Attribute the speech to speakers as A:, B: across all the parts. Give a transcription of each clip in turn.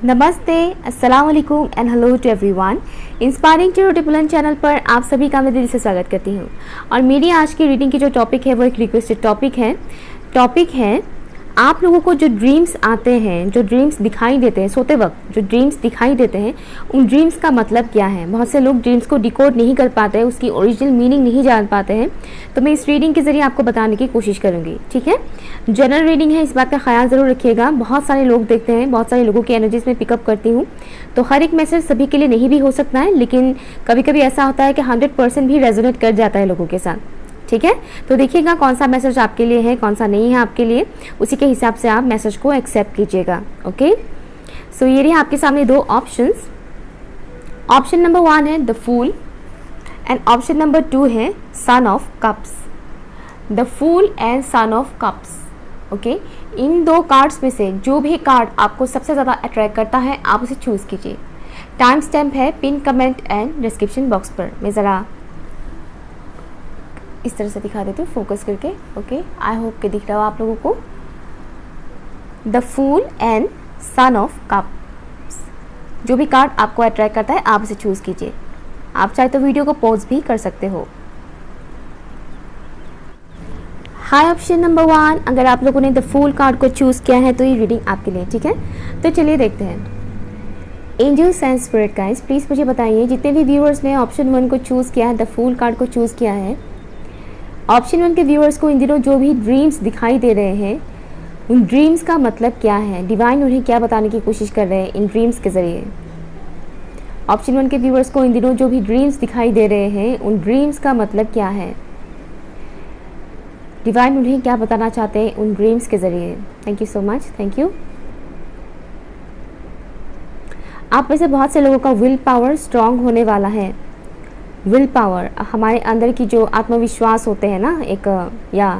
A: नमस्ते, अस्सलाम वालेकुम and hello to everyone. Inspiring to Buland channel पर आप सभी का मैं दिल से स्वागत करती हूँ। और मेरी आज की रीडिंग की जो टॉपिक है वो एक रिक्वेस्टेड टॉपिक है आप लोगों को जो ड्रीम्स आते हैं, जो ड्रीम्स दिखाई देते हैं सोते वक्त, जो ड्रीम्स दिखाई देते हैं उन ड्रीम्स का मतलब क्या है। बहुत से लोग ड्रीम्स को डिकोड नहीं कर पाते हैं, उसकी ओरिजिनल मीनिंग नहीं जान पाते हैं, तो मैं इस रीडिंग के ज़रिए आपको बताने की कोशिश करूँगी। ठीक है, जनरल रीडिंग है, इस बात का ख्याल ज़रूर रखिएगा। बहुत सारे लोग देखते हैं, बहुत सारे लोगों की एनर्जीज में पिकअप करती हूँ, तो हर एक मैसेज सभी के लिए नहीं भी हो सकता है, लेकिन कभी कभी ऐसा होता है कि 100% भी रेजोनेट कर जाता है लोगों के साथ। ठीक है, तो देखिएगा कौन सा मैसेज आपके लिए है, कौन सा नहीं है आपके लिए, उसी के हिसाब से आप मैसेज को एक्सेप्ट कीजिएगा। ओके, सो ये रही आपके सामने दो ऑप्शंस। ऑप्शन नंबर 1 है the fool and option number 2 है sun of cups. The fool and sun of cups. Okay, इन दो कार्ड्स में से जो भी कार्ड आपको सबसे ज़्यादा अट्रैक्ट करता है आप उसे चूज़ कीजिए। टाइम स्टैम्प है pin comment and description box पर। मैं ज़रा इस तरह से दिखा देती हूँ फोकस करके। ओके, आई होप कि दिख रहा हो आप लोगों को। The fool and sun of cups, जो भी कार्ड आपको अट्रैक्ट करता है आप उसे चूज़ कीजिए। आप चाहे तो वीडियो को पॉज भी कर सकते हो। हाय ऑप्शन नंबर 1, अगर आप लोगों ने द फूल कार्ड को चूज़ किया है तो ये रीडिंग आपके लिए। ठीक है, तो चलिए देखते हैं। Angels and spirit guys, please मुझे बताइए जितने भी व्यूअर्स ने ऑप्शन 1 को चूज़ किया है, द फूल कार्ड को चूज़ किया है, ऑप्शन 1 के व्यूअर्स को इन दिनों जो भी ड्रीम्स दिखाई दे रहे हैं उन ड्रीम्स का मतलब क्या है, डिवाइन उन्हें क्या बताने की कोशिश कर रहे हैं इन ड्रीम्स के ज़रिए। ऑप्शन 1 के व्यूअर्स को इन दिनों जो भी ड्रीम्स दिखाई दे रहे हैं उन ड्रीम्स का मतलब क्या है, डिवाइन उन्हें क्या बताना चाहते हैं उन ड्रीम्स के ज़रिए। Thank you so much, thank you. आप में से बहुत से लोगों का विल पावर स्ट्रांग होने वाला है। विल पावर, हमारे अंदर की जो आत्मविश्वास होते हैं ना एक, या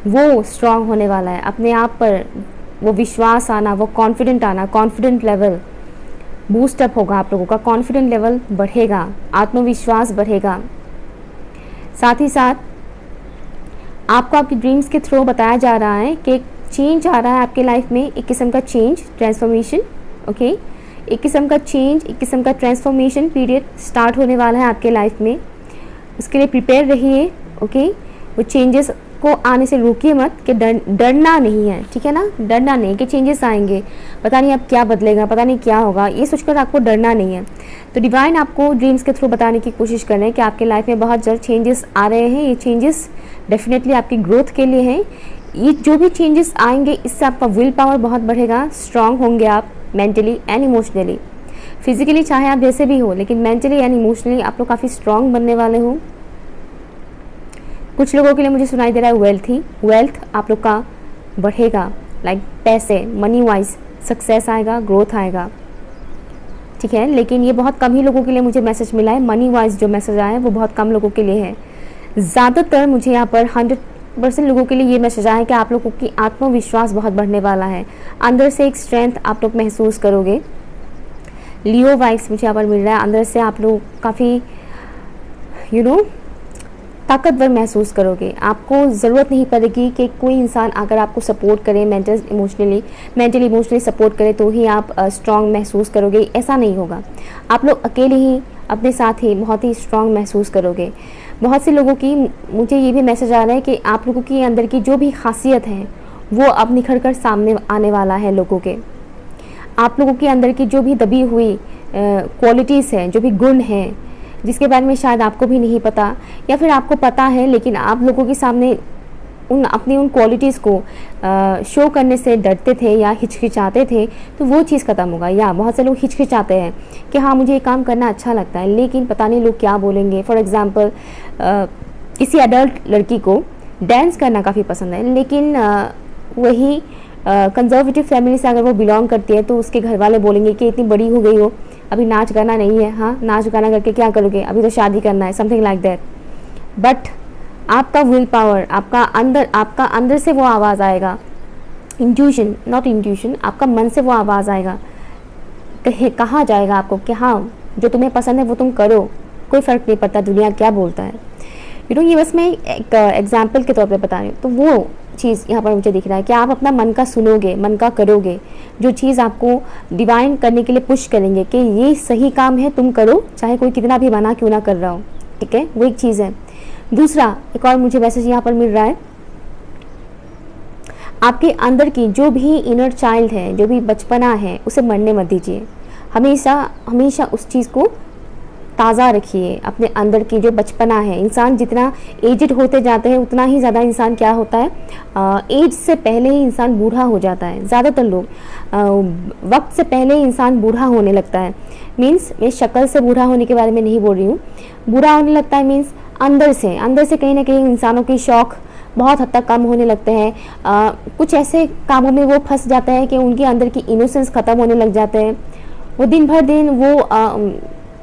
A: वो स्ट्रांग होने वाला है। अपने आप पर वो विश्वास आना, वो कॉन्फिडेंट आना, कॉन्फिडेंट लेवल बूस्ट अप होगा। आप लोगों का कॉन्फिडेंट लेवल बढ़ेगा, आत्मविश्वास बढ़ेगा। साथ ही साथ आपको आपकी ड्रीम्स के थ्रू बताया जा रहा है कि एक चेंज आ रहा है आपके लाइफ में, एक किस्म का चेंज, ट्रांसफॉर्मेशन। ओके, एक किस्म का चेंज, एक किस्म का ट्रांसफॉर्मेशन पीरियड स्टार्ट होने वाला है आपके लाइफ में। उसके लिए प्रिपेयर रहिए। ओके, वो चेंजेस को आने से रोकिए मत कि डरना नहीं है। ठीक है ना, डरना नहीं कि चेंजेस आएंगे, पता नहीं अब क्या बदलेगा, पता नहीं क्या होगा, ये सोचकर आपको डरना नहीं है। तो डिवाइन आपको ड्रीम्स के थ्रू बताने की कोशिश कर रहे हैं कि आपके लाइफ में बहुत जल्द चेंजेस आ रहे हैं। ये चेंजेस डेफिनेटली आपकी ग्रोथ के लिए हैं। ये जो भी चेंजेस आएंगे इससे आपका विल पावर बहुत बढ़ेगा, स्ट्रांग होंगे आप मेंटली एंड इमोशनली। फिजिकली चाहे आप जैसे भी हो, लेकिन मेंटली एंड इमोशनली आप लोग काफ़ी स्ट्रांग बनने वाले हो। कुछ लोगों के लिए मुझे सुनाई दे रहा है वेल्थ आप लोग का बढ़ेगा, लाइक पैसे, मनी वाइज सक्सेस आएगा, ग्रोथ आएगा। ठीक है, लेकिन ये बहुत कम ही लोगों के लिए मुझे मैसेज मिला है। मनी वाइज जो मैसेज आया है वो बहुत कम लोगों के लिए है। ज़्यादातर मुझे यहाँ पर 100% लोगों के लिए ये मैसेज आया है कि आप लोगों की आत्मविश्वास बहुत बढ़ने वाला है, अंदर से एक स्ट्रेंथ आप लोग महसूस करोगे। लियो वाइब्स मुझे यहाँ पर मिल रहा है, अंदर से आप लोग काफ़ी ताकतवर महसूस करोगे। आपको ज़रूरत नहीं पड़ेगी कि कोई इंसान अगर आपको सपोर्ट करे, मेंटली इमोशनली सपोर्ट करे तो ही आप स्ट्रांग महसूस करोगे, ऐसा नहीं होगा। आप लोग अकेले ही अपने साथ ही बहुत ही स्ट्रांग महसूस करोगे। बहुत से लोगों की मुझे ये भी मैसेज आ रहा है कि आप लोगों की अंदर की जो भी खासियत है वो अब निखर कर सामने आने वाला है। लोगों के, आप लोगों के अंदर की जो भी दबी हुई क्वालिटीज़ हैं, जो भी गुण हैं जिसके बारे में शायद आपको भी नहीं पता, या फिर आपको पता है लेकिन आप लोगों के सामने अपनी उन क्वालिटीज़ को शो करने से डरते थे या हिचकिचाते थे, तो वो चीज़ ख़त्म होगा। या बहुत से लोग हिचकिचाते हैं कि हाँ मुझे ये काम करना अच्छा लगता है लेकिन पता नहीं लोग क्या बोलेंगे। फॉर एग्ज़ाम्पल किसी अडल्ट लड़की को डांस करना काफ़ी पसंद है, लेकिन वही कंजर्वेटिव फैमिली से अगर वो बिलोंग करती है तो उसके घर वाले बोलेंगे कि इतनी बड़ी हो गई हो, अभी नाच गाना नहीं है, हाँ नाच गाना करके क्या करोगे, अभी तो शादी करना है, समथिंग लाइक दैट। बट आपका विल पावर, आपका अंदर से वो आवाज़ आएगा, इंट्यूशन, नॉट इंट्यूशन, आपका मन से वो आवाज़ आएगा, कहा जाएगा आपको कि हाँ जो तुम्हें पसंद है वो तुम करो, कोई फ़र्क नहीं पड़ता दुनिया क्या बोलता है। ये बस मैं एक एग्जाम्पल के तौर पे बता रही हूँ। तो वो चीज़ यहाँ पर मुझे दिख रहा है कि आप अपना मन का सुनोगे, मन का करोगे, जो चीज़ आपको डिवाइन करने के लिए पुश करेंगे कि ये सही काम है, तुम करो, चाहे कोई कितना भी मना क्यों ना कर रहा हो, ठीक है, वो एक चीज़ है। दूसरा एक और मुझे मैसेज यहाँ पर मिल रहा है, आपके अंदर की जो भी इनर चाइल्ड है, जो भी बचपना है, उसे मरने मत दीजिए। हमेशा हमेशा उस चीज़ को ताज़ा रखिए। अपने अंदर की जो बचपना है, इंसान जितना एजड होते जाते हैं उतना ही ज़्यादा इंसान क्या होता है, एज से पहले ही इंसान बूढ़ा हो जाता है। ज़्यादातर लोग वक्त से पहले ही इंसान बूढ़ा होने लगता है। मीन्स मैं शक्ल से बूढ़ा होने के बारे में नहीं बोल रही हूँ, बूढ़ा होने लगता है मीन्स अंदर से कहीं ना कहीं इंसानों के शौक़ बहुत हद तक कम होने लगते हैं। कुछ ऐसे कामों में वो फंस जाते हैं कि उनके अंदर की इनोसेंस ख़त्म होने लग जाते हैं। वो दिन भर दिन वो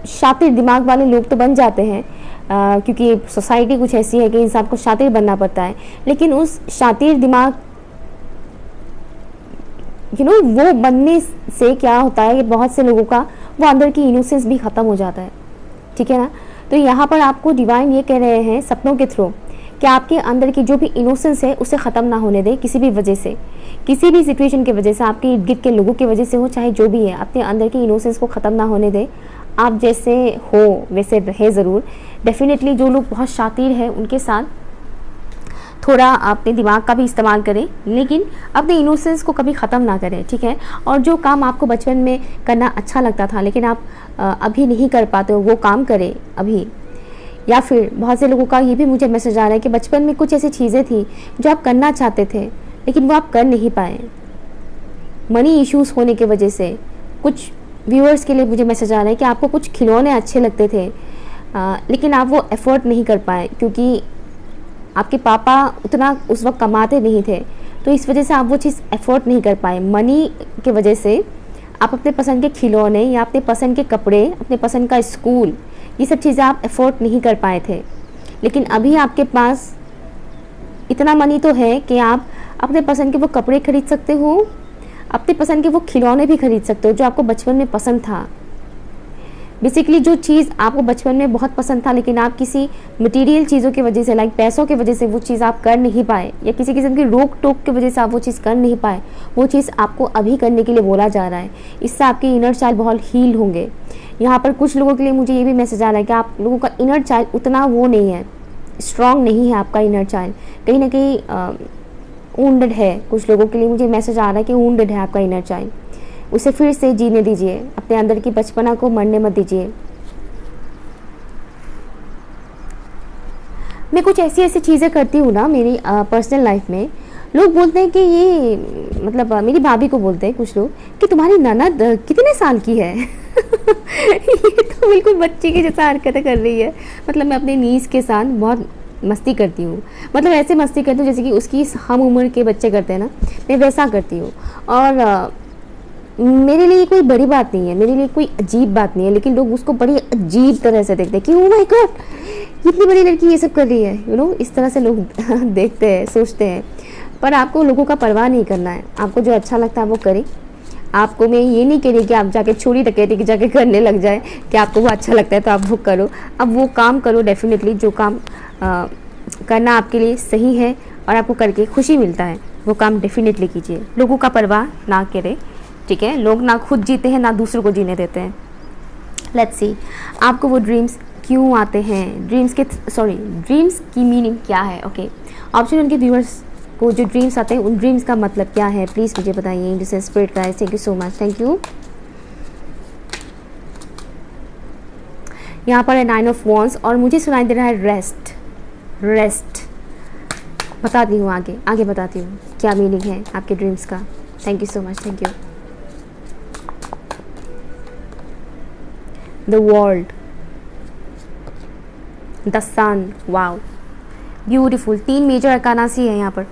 A: शातिर दिमाग वाले लोग तो बन जाते हैं, क्योंकि सोसाइटी कुछ ऐसी है कि इंसान को शातिर बनना पड़ता है। लेकिन उस शातिर दिमाग वो बनने से क्या होता है कि बहुत से लोगों का वो अंदर की इनोसेंस भी ख़त्म हो जाता है, ठीक है ना। तो यहाँ पर आपको डिवाइन ये कह रहे हैं सपनों के थ्रू कि आपके अंदर की जो भी इनोसेंस है उसे ख़त्म ना होने दें, किसी भी वजह से, किसी भी सिचुएशन की वजह से, आपके इर्द गिर्द के लोगों की वजह से हो, चाहे जो भी है, अपने अंदर की इनोसेंस को ख़त्म ना होने दें। आप जैसे हो वैसे रहे ज़रूर। डेफिनेटली जो लोग बहुत शातिर हैं उनके साथ थोड़ा अपने दिमाग का भी इस्तेमाल करें, लेकिन अपने इनोसेंस को कभी ख़त्म ना करें, ठीक है। और जो काम आपको बचपन में करना अच्छा लगता था लेकिन आप अभी नहीं कर पाते हो, वो काम करें अभी। या फिर बहुत से लोगों का ये भी मुझे मैसेज आ रहा है कि बचपन में कुछ ऐसी चीज़ें थी जो आप करना चाहते थे लेकिन वो आप कर नहीं पाए, मनी इश्यूज़ होने की वजह से। कुछ व्यूअर्स के लिए मुझे मैसेज आ रहा है कि आपको कुछ खिलौने अच्छे लगते थे लेकिन आप वो एफर्ट नहीं कर पाए क्योंकि आपके पापा उतना उस वक्त कमाते नहीं थे, तो इस वजह से आप वो चीज़ एफर्ट नहीं कर पाए। मनी की वजह से आप अपने पसंद के खिलौने या अपने पसंद के कपड़े, अपने पसंद का स्कूल, ये सब चीज़ें आप एफोर्ड नहीं कर पाए थे। लेकिन अभी आपके पास इतना मनी तो है कि आप अपने पसंद के वो कपड़े खरीद सकते हो, अपने पसंद के वो खिलौने भी खरीद सकते हो जो आपको बचपन में पसंद था। बेसिकली जो चीज़ आपको बचपन में बहुत पसंद था लेकिन आप किसी मटेरियल चीज़ों की वजह से, लाइक पैसों की वजह से वो चीज़ आप कर नहीं पाए, या किसी किस्म की रोक टोक की वजह से आप वो चीज़ कर नहीं पाए, वो चीज़ आपको अभी करने के लिए बोला जा रहा है। इससे आपके इनर चाइल्ड बहुत हील होंगे। यहाँ पर कुछ लोगों के लिए मुझे ये भी मैसेज आ रहा है कि आप लोगों का इनर चाइल्ड उतना वो नहीं है, स्ट्रॉन्ग नहीं है। आपका इनर चाइल्ड कहीं ना कहीं वुंडेड है। कुछ लोगों के लिए मुझे मैसेज आ रहा है कि वुंडेड है आपका इनर चाइल्ड, उसे फिर से जीने दीजिए, अपने अंदर की बचपना को मरने मत दीजिए। मैं कुछ ऐसी चीज़ें करती हूँ ना मेरी पर्सनल लाइफ में, लोग बोलते हैं कि ये मतलब मेरी भाभी को बोलते हैं कुछ लोग कि तुम्हारी ननद कितने साल की है ये तो बिल्कुल बच्चे की जैसा हरकतें कर रही है। मतलब मैं अपने नीस के साथ बहुत मस्ती करती हूँ, मतलब ऐसे मस्ती करती हूँ जैसे कि उसकी हम उम्र के बच्चे करते हैं ना, मैं वैसा करती हूँ। और मेरे लिए कोई बड़ी बात नहीं है, मेरे लिए कोई अजीब बात नहीं है, लेकिन लोग उसको बड़ी अजीब तरह से देखते हैं कि ओह माय गॉड इतनी बड़ी लड़की ये सब कर रही है, इस तरह से लोग देखते हैं, सोचते हैं। पर आपको लोगों का परवाह नहीं करना है, आपको जो अच्छा लगता है वो करें। आपको मैं ये नहीं कह रही कि आप जाके चोरी डकैती की जाके करने लग जाए, कि आपको वो अच्छा लगता है तो आप वो करो। अब वो काम करो, डेफिनेटली जो काम करना आपके लिए सही है और आपको करके खुशी मिलता है वो काम डेफिनेटली कीजिए। लोगों का परवाह ना करें, ठीक है। लोग ना खुद जीते हैं ना दूसरों को जीने देते हैं। लेट्स सी आपको वो ड्रीम्स क्यों आते हैं, ड्रीम्स की मीनिंग क्या है। ओके, ऑप्शन उनके व्यूअर्स को जो ड्रीम्स आते हैं उन ड्रीम्स का मतलब क्या है प्लीज़ मुझे बताइए। This is spirit guys, thank you so much, thank you. यहाँ पर है 9 ऑफ वॉन्ड्स और मुझे सुनाई दे रहा है रेस्ट। बताती हूँ आगे बताती हूँ क्या मीनिंग है आपके ड्रीम्स का। Thank you so much, thank you. The world, the sun, wow beautiful. 3 major arcana है यहाँ पर।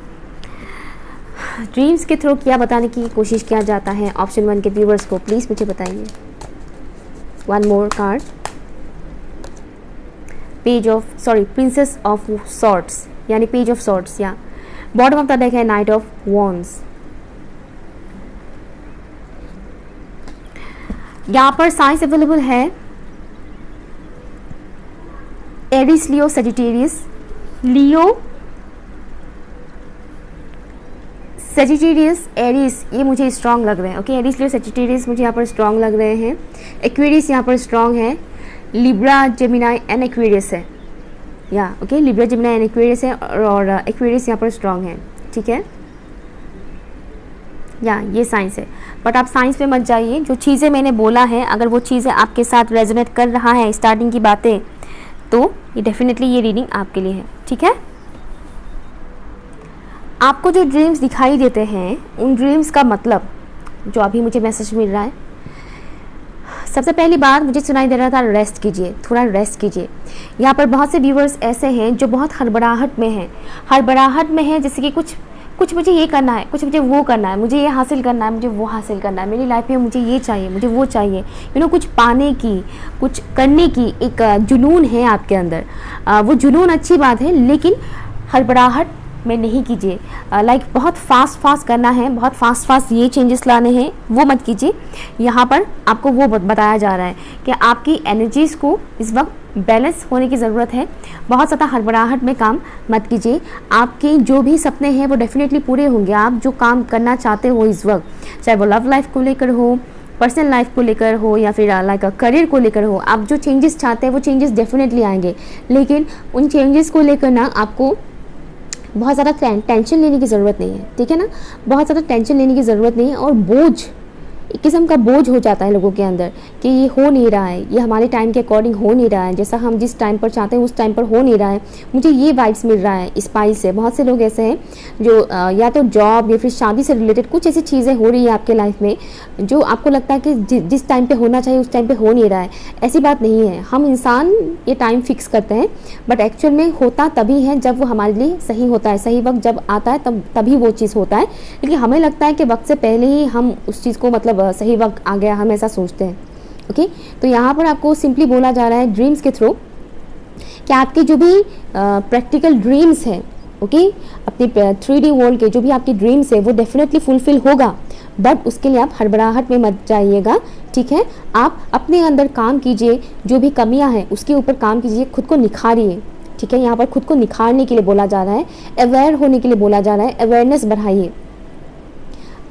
A: ड्रीम्स के थ्रू क्या बताने की कोशिश किया जाता है ऑप्शन 1 के व्यूअर्स को प्लीज़ मुझे बताइए। 1 मोर कार्ड, प्रिंसेस ऑफ सॉर्ड्स यानी पेज ऑफ सॉर्ड्स, या बॉटम ऑफ द डेक है नाइट ऑफ वॉन्ड्स। यहाँ पर साइंस अवेलेबल है एरिस, लियो, सेजिटेरियस। लियो सेजिटेरियस, एरीज ये मुझे स्ट्रॉन्ग लग रहे हैं। ओके, एरीज लियो सेजिटेरियस मुझे यहाँ पर स्ट्रॉन्ग लग रहे हैं। एक्वेरियस यहाँ पर स्ट्रॉन्ग है। लिब्रा, जेमिनाई एंड एक्वेरियस है। या okay, Libra, Gemini and Aquarius है और एक्वेरियस यहाँ पर स्ट्रॉन्ग है। ठीक है, या ये साइंस है। बट आप साइंस पे मत जाइए। जो चीज़ें मैंने बोला है, अगर वो चीज़ें आपके साथ रेजोनेट कर रहा है स्टार्टिंग की बातें, तो ये डेफिनेटली ये रीडिंग आपके लिए है। ठीक है, आपको जो ड्रीम्स दिखाई देते हैं, उन ड्रीम्स का मतलब जो अभी मुझे मैसेज मिल रहा है, सबसे पहली बात मुझे सुनाई दे रहा था, रेस्ट कीजिए, थोड़ा रेस्ट कीजिए। यहाँ पर बहुत से व्यूवर्स ऐसे हैं जो बहुत हड़बड़ाहट में हैं, हड़बड़ाहट में है, जैसे कि कुछ मुझे ये करना है, कुछ मुझे वो करना है, मुझे ये हासिल करना है, मुझे वो हासिल करना है, मेरी लाइफ में मुझे ये चाहिए, मुझे वो चाहिए, कुछ पाने की, कुछ करने की एक जुनून है आपके अंदर। वो जुनून अच्छी बात है, लेकिन हड़बड़ाहट में नहीं कीजिए। लाइक बहुत फास्ट करना है, बहुत फास्ट ये चेंजेस लाने हैं, वो मत कीजिए। यहाँ पर आपको वो बताया जा रहा है कि आपकी एनर्जीज़ को इस वक्त बैलेंस होने की ज़रूरत है। बहुत ज़्यादा हड़बड़ाहट में काम मत कीजिए। आपके जो भी सपने हैं वो डेफिनेटली पूरे होंगे। आप जो काम करना चाहते हो इस वक्त, चाहे वो लव लाइफ को लेकर हो, पर्सनल लाइफ को लेकर हो, या फिर लाइक करियर को लेकर हो, आप जो चेंजेस चाहते हैं वो चेंजेस डेफिनेटली आएंगे। लेकिन उन चेंजेस को लेकर ना आपको बहुत ज़्यादा टेंशन लेने की ज़रूरत नहीं है। ठीक है ना, बहुत ज़्यादा टेंशन लेने की ज़रूरत नहीं है। और बोझ, एक किस्म का बोझ हो जाता है लोगों के अंदर कि ये हो नहीं रहा है, ये हमारे टाइम के अकॉर्डिंग हो नहीं रहा है, जैसा हम जिस टाइम पर चाहते हैं उस टाइम पर हो नहीं रहा है। मुझे ये वाइब्स मिल रहा है स्पाइल से। बहुत से लोग ऐसे हैं जो या तो जॉब या फिर शादी से रिलेटेड कुछ ऐसी चीज़ें हो रही है आपके लाइफ में जो आपको लगता है कि जिस टाइम पर होना चाहिए उस टाइम पर हो नहीं रहा है। ऐसी बात नहीं है। हम इंसान ये टाइम फिक्स करते हैं, बट एक्चुअल में होता तभी है जब वो हमारे लिए सही होता है। सही वक्त जब आता है तभी वो चीज़ होता है। लेकिन हमें लगता है कि वक्त से पहले ही हम उस चीज़ को, मतलब सही वक्त आ गया, हम ऐसा सोचते हैं। ओके, तो यहाँ पर आपको सिंपली बोला जा रहा है ड्रीम्स के थ्रू कि आपके जो भी प्रैक्टिकल ड्रीम्स हैं, ओके, अपने 3D वर्ल्ड के जो भी आपके ड्रीम्स है वो डेफिनेटली फुलफिल होगा। बट उसके लिए आप हड़बड़ाहट में मत जाइएगा। ठीक है, आप अपने अंदर काम कीजिए, जो भी कमियां हैं उसके ऊपर काम कीजिए, खुद को निखारिए। ठीक है, यहाँ पर खुद को निखारने के लिए बोला जा रहा है, अवेयर होने के लिए बोला जा रहा है। अवेयरनेस बढ़ाइए,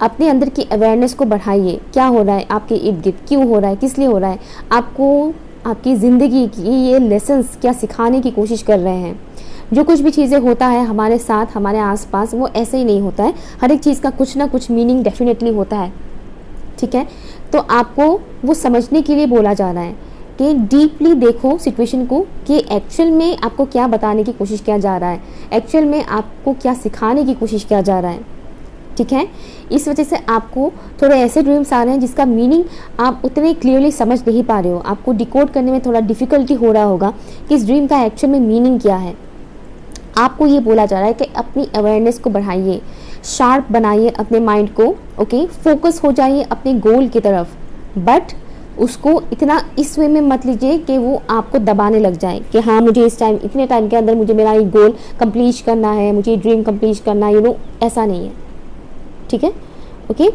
A: अपने अंदर की अवेयरनेस को बढ़ाइए। क्या हो रहा है आपके इर्द गिर्द, क्यों हो रहा है, किस लिए हो रहा है, आपको आपकी ज़िंदगी की ये लेसन्स क्या सिखाने की कोशिश कर रहे हैं। जो कुछ भी चीज़ें होता है हमारे साथ, हमारे आसपास, वो ऐसे ही नहीं होता है। हर एक चीज़ का कुछ ना कुछ मीनिंग डेफिनेटली होता है। ठीक है, तो आपको वो समझने के लिए बोला जा रहा है कि डीपली देखो सिचुएशन को कि एक्चुअल में आपको क्या बताने की कोशिश किया जा रहा है, एक्चुअल में आपको क्या सिखाने की कोशिश किया जा रहा है। ठीक है, इस वजह से आपको थोड़े ऐसे ड्रीम्स आ रहे हैं जिसका मीनिंग आप उतने क्लियरली समझ नहीं पा रहे हो। आपको डिकोड करने में थोड़ा डिफ़िकल्टी हो रहा होगा कि इस ड्रीम का एक्चुअल में मीनिंग क्या है। आपको ये बोला जा रहा है कि अपनी अवेयरनेस को बढ़ाइए, शार्प बनाइए अपने माइंड को। ओके, फोकस हो जाइए अपने गोल की तरफ, बट उसको इतना इस वे में मत लीजिए कि वो आपको दबाने लग जाए कि हाँ मुझे इस टाइम, इतने टाइम के अंदर मुझे मेरा ये गोल कंप्लीट करना है, मुझे ड्रीम कंप्लीट करना है, ऐसा नहीं है। ठीक है, ओके।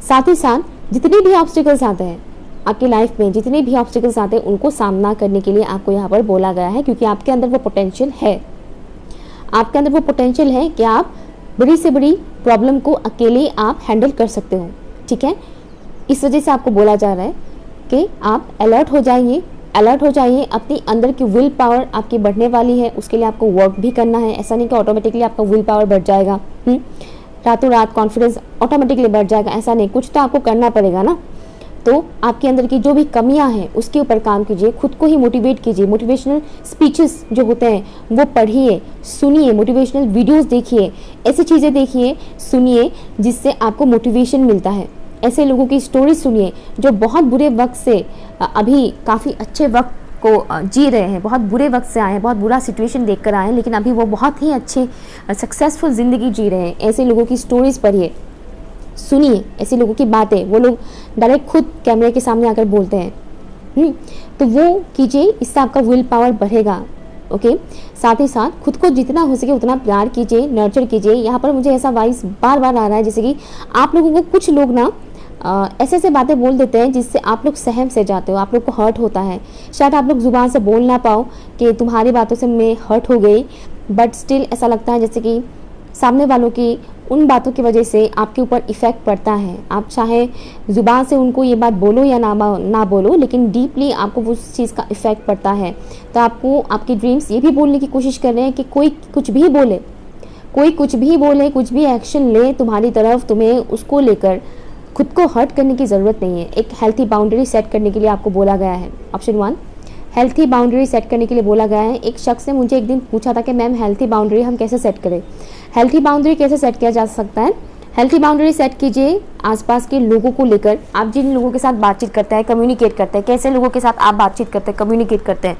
A: साथ ही साथ जितने भी ऑब्स्टिकल्स आते हैं आपकी लाइफ में, जितने भी ऑब्स्टिकल्स आते हैं उनको सामना करने के लिए आपको यहाँ पर बोला गया है, क्योंकि आपके अंदर वो पोटेंशियल है। आपके अंदर वो पोटेंशियल है कि आप बड़ी से बड़ी प्रॉब्लम को अकेले आप हैंडल कर सकते हो। ठीक है, इस वजह से आपको बोला जा रहा है कि आप अलर्ट हो जाइए, अलर्ट हो जाइए। अपनी अंदर की विल पावर आपकी बढ़ने वाली है, उसके लिए आपको वर्क भी करना है। ऐसा नहीं कि ऑटोमेटिकली आपका विल पावर बढ़ जाएगा, रातों रात कॉन्फिडेंस ऑटोमेटिकली बढ़ जाएगा, ऐसा नहीं, कुछ तो आपको करना पड़ेगा ना। तो आपके अंदर की जो भी कमियां हैं उसके ऊपर काम कीजिए, खुद को ही मोटिवेट कीजिए। मोटिवेशनल स्पीचेस जो होते हैं वो पढ़िए, सुनिए, मोटिवेशनल वीडियोस देखिए, ऐसी चीज़ें देखिए, सुनिए जिससे आपको मोटिवेशन मिलता है। ऐसे लोगों की स्टोरी सुनिए जो बहुत बुरे वक्त से अभी काफ़ी अच्छे वक्त को जी रहे हैं, बहुत बुरे वक्त से आए हैं, बहुत बुरा सिचुएशन देख कर आए हैं, लेकिन अभी वो बहुत ही अच्छे सक्सेसफुल ज़िंदगी जी रहे हैं। ऐसे लोगों की स्टोरीज़ पढ़िए, सुनिए ऐसे लोगों की बातें। वो लोग डायरेक्ट खुद कैमरे के सामने आकर बोलते हैं, तो वो कीजिए, इससे आपका विल पावर बढ़ेगा। ओके, साथ ही साथ खुद को जितना हो सके उतना प्यार कीजिए, नर्चर कीजिए। यहाँ पर मुझे ऐसा वाइस बार बार आ रहा है जैसे कि आप लोगों को, कुछ लोग ना ऐसे ऐसे बातें बोल देते हैं जिससे आप लोग सहम से जाते हो, आप लोग को हर्ट होता है। शायद आप लोग ज़ुबान से बोल ना पाओ कि तुम्हारी बातों से मैं हर्ट हो गई, बट स्टिल ऐसा लगता है जैसे कि सामने वालों की उन बातों की वजह से आपके ऊपर इफ़ेक्ट पड़ता है। आप चाहे ज़ुबान से उनको ये बात बोलो या ना बोलो, लेकिन डीपली आपको उस चीज़ का इफ़ेक्ट पड़ता है। तो आपको आपके ड्रीम्स ये भी बोलने की कोशिश कर रहे हैं कि कोई कुछ भी बोले, कुछ भी एक्शन ले तुम्हारी तरफ, तुम्हें उसको लेकर खुद को हर्ट करने की ज़रूरत नहीं है। एक हेल्थी बाउंड्री सेट करने के लिए आपको बोला गया है। ऑप्शन 1, हेल्थी बाउंड्री सेट करने के लिए बोला गया है। एक शख्स ने मुझे एक दिन पूछा था कि मैम हेल्थी बाउंड्री हम कैसे सेट करें। हेल्थी बाउंड्री कैसे सेट किया जा सकता है? हेल्थी बाउंड्री सेट कीजिए आसपास के लोगों को लेकर। आप जिन लोगों के साथ बातचीत करते हैं, कम्युनिकेट करते हैं, कैसे लोगों के साथ आप बातचीत करते हैं, कम्युनिकेट करते हैं,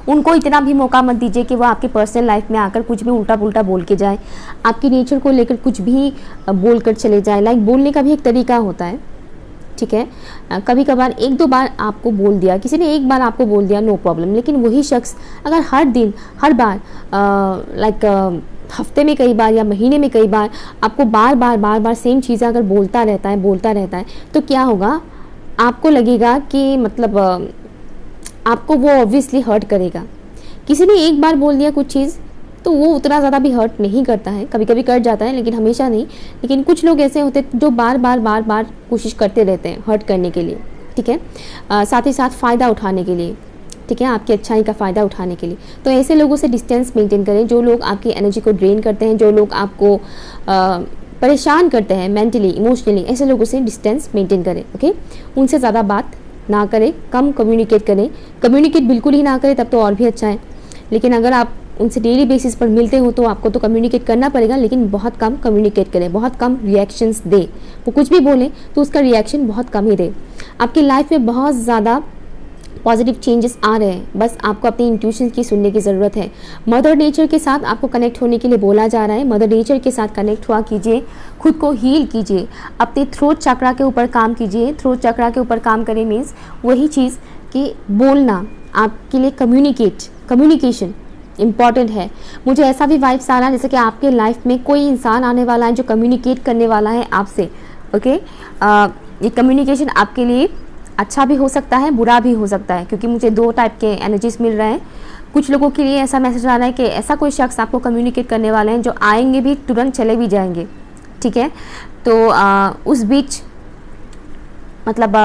A: उनको इतना भी मौका मत दीजिए कि वो आपकी पर्सनल लाइफ में आकर कुछ भी उल्टा पुल्टा बोल के जाए, आपकी नेचर को लेकर कुछ भी बोल कर चले जाए। लाइक बोलने का भी एक तरीका होता है, ठीक है। कभी कभार एक दो बार आपको बोल दिया, किसी ने एक बार आपको बोल दिया, नो प्रॉब्लम। लेकिन वही शख्स अगर हर दिन हर बार हफ्ते में कई बार या महीने में कई बार आपको बार बार सेम चीज़ें अगर बोलता रहता है तो क्या होगा? आपको लगेगा कि मतलब आपको वो ऑब्वियसली हर्ट करेगा। किसी ने एक बार बोल दिया कुछ चीज़ तो वो उतना ज़्यादा भी हर्ट नहीं करता है, कभी कभी कर जाता है लेकिन हमेशा नहीं। लेकिन कुछ लोग ऐसे होते हैं जो बार बार कोशिश करते रहते हैं हर्ट करने के लिए, ठीक है, साथ ही साथ फ़ायदा उठाने के लिए, ठीक है, आपकी अच्छाई का फ़ायदा उठाने के लिए। तो ऐसे लोगों से डिस्टेंस मेंटेन करें, जो लोग आपकी एनर्जी को ड्रेन करते हैं, जो लोग आपको परेशान करते हैं मेंटली इमोशनली, ऐसे लोगों से डिस्टेंस मेंटेन करें। ओके, उनसे ज़्यादा बात ना करें, कम कम्युनिकेट करें। कम्युनिकेट बिल्कुल ही ना करें तब तो और भी अच्छा है, लेकिन अगर आप उनसे डेली बेसिस पर मिलते हो तो आपको तो कम्युनिकेट करना पड़ेगा, लेकिन बहुत कम कम्युनिकेट करें, बहुत कम रिएक्शंस दे। वो कुछ भी बोले तो उसका रिएक्शन बहुत कम ही दे। आपकी लाइफ में बहुत ज़्यादा पॉजिटिव चेंजेस आ रहे हैं, बस आपको अपनी इंट्यूशन की सुनने की ज़रूरत है। मदर नेचर के साथ आपको कनेक्ट होने के लिए बोला जा रहा है। मदर नेचर के साथ कनेक्ट हुआ कीजिए, खुद को हील कीजिए, अपने थ्रोट चक्रा के ऊपर काम कीजिए। थ्रोट चक्रा के ऊपर काम करें मीन्स वही चीज़ कि बोलना आपके लिए कम्युनिकेशन इम्पॉर्टेंट है। मुझे ऐसा भी वाइब्स आ रहा है जैसे कि आपके लाइफ में कोई इंसान आने वाला है जो कम्युनिकेट करने वाला है आपसे। ओके, ये कम्युनिकेशन आपके लिए अच्छा भी हो सकता है, बुरा भी हो सकता है, क्योंकि मुझे दो टाइप के एनर्जीज मिल रहे हैं। कुछ लोगों के लिए ऐसा मैसेज आ रहा है कि ऐसा कोई शख्स आपको कम्युनिकेट करने वाले हैं जो आएंगे भी तुरंत चले भी जाएंगे, ठीक है। तो उस बीच मतलब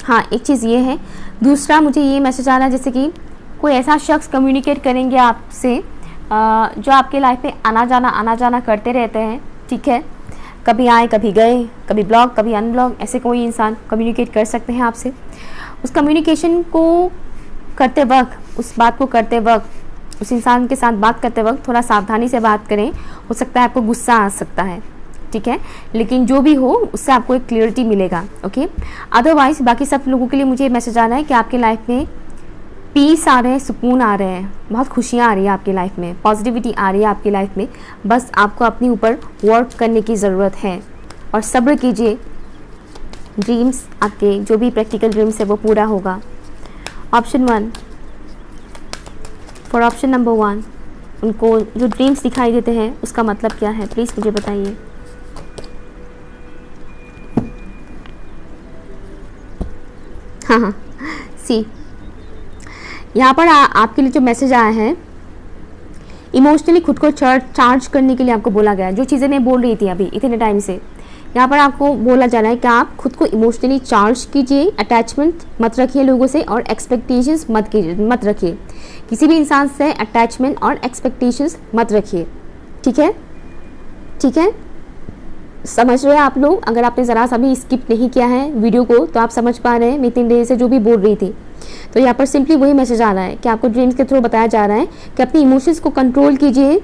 A: हाँ, एक चीज़ ये है। दूसरा मुझे ये मैसेज आ रहा है जैसे कि कोई ऐसा शख्स कम्युनिकेट करेंगे आपसे जो आपके लाइफ में आना जाना करते रहते हैं, ठीक है। कभी आए, कभी गए, कभी ब्लॉक, कभी अनब्लॉक, ऐसे कोई इंसान कम्युनिकेट कर सकते हैं आपसे। उस कम्युनिकेशन को करते वक्त, उस बात को करते वक्त, उस इंसान के साथ बात करते वक्त थोड़ा सावधानी से बात करें। हो सकता है आपको गुस्सा आ सकता है, ठीक है, लेकिन जो भी हो उससे आपको एक क्लियरिटी मिलेगा। ओके, अदरवाइज बाकी सब लोगों के लिए मुझे मैसेज आ रहा है कि आपकी लाइफ में पीस आ रहे हैं, सुकून आ रहे हैं, बहुत खुशियाँ आ रही है आपकी लाइफ में, पॉजिटिविटी आ रही है आपकी लाइफ में। बस आपको अपने ऊपर वर्क करने की ज़रूरत है और सब्र कीजिए। ड्रीम्स आपके जो भी प्रैक्टिकल ड्रीम्स है वो पूरा होगा। ऑप्शन 1 फॉर ऑप्शन नंबर 1, उनको जो ड्रीम्स दिखाई देते हैं उसका मतलब क्या है, प्लीज़ मुझे बताइए। हाँ, सी यहाँ पर आपके लिए जो मैसेज आया है, इमोशनली खुद को चार्ज करने के लिए आपको बोला गया है। जो चीज़ें मैं बोल रही थी अभी इतने टाइम से, यहाँ पर आपको बोला जा रहा है कि आप खुद को इमोशनली चार्ज कीजिए, अटैचमेंट मत रखिए लोगों से और एक्सपेक्टेशंस मत रखिए। किसी भी इंसान से अटैचमेंट और एक्सपेक्टेशंस मत रखिए, ठीक है, ठीक है। समझ रहे हैं आप लोग? अगर आपने ज़रा सा भी स्किप नहीं किया है वीडियो को तो आप समझ पा रहे हैं मैं इतनी देर से जो भी बोल रही थी। तो यहाँ पर सिंपली वही मैसेज आ रहा है कि आपको ड्रीम्स के थ्रू बताया जा रहा है कि अपनी इमोशंस को कंट्रोल कीजिए,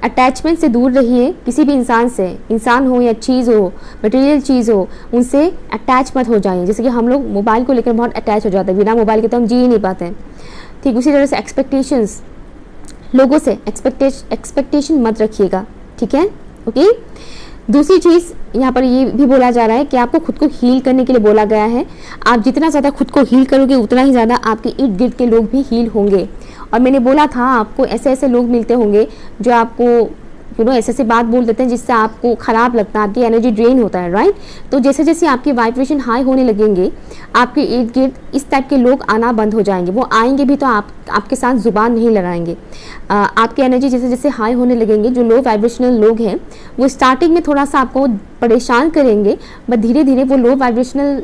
A: अटैचमेंट से दूर रहिए। किसी भी इंसान से, इंसान हो या चीज़ हो, मटेरियल चीज़ हो, उनसे अटैच मत हो जाइए। जैसे कि हम लोग मोबाइल को लेकर बहुत अटैच हो जाते हैं, बिना मोबाइल के तो हम जी ही नहीं पाते हैं, ठीक उसी तरह से एक्सपेक्टेशंस, लोगों से एक्सपेक्टेशन मत रखिएगा, ठीक है। ओके, दूसरी चीज़ यहाँ पर ये भी बोला जा रहा है कि आपको खुद को हील करने के लिए बोला गया है। आप जितना ज़्यादा खुद को हील करोगे उतना ही ज़्यादा आपके इर्द गिर्द के लोग भी हील होंगे। और मैंने बोला था आपको ऐसे ऐसे लोग मिलते होंगे जो आपको ऐसे ऐसे बात बोल देते हैं जिससे आपको ख़राब लगता है, आपकी एनर्जी ड्रेन होता है, राइट। तो जैसे जैसे आपकी वाइब्रेशन हाई होने लगेंगे, आपके इर्द गिर्द इस टाइप के लोग आना बंद हो जाएंगे। वो आएंगे भी तो आपके साथ ज़ुबान नहीं लड़ाएंगे। आपकी एनर्जी जैसे जैसे हाई होने लगेंगे, जो लो वाइब्रेशनल लोग हैं वो स्टार्टिंग में थोड़ा सा आपको परेशान करेंगे, बट धीरे धीरे वो लो वाइब्रेशनल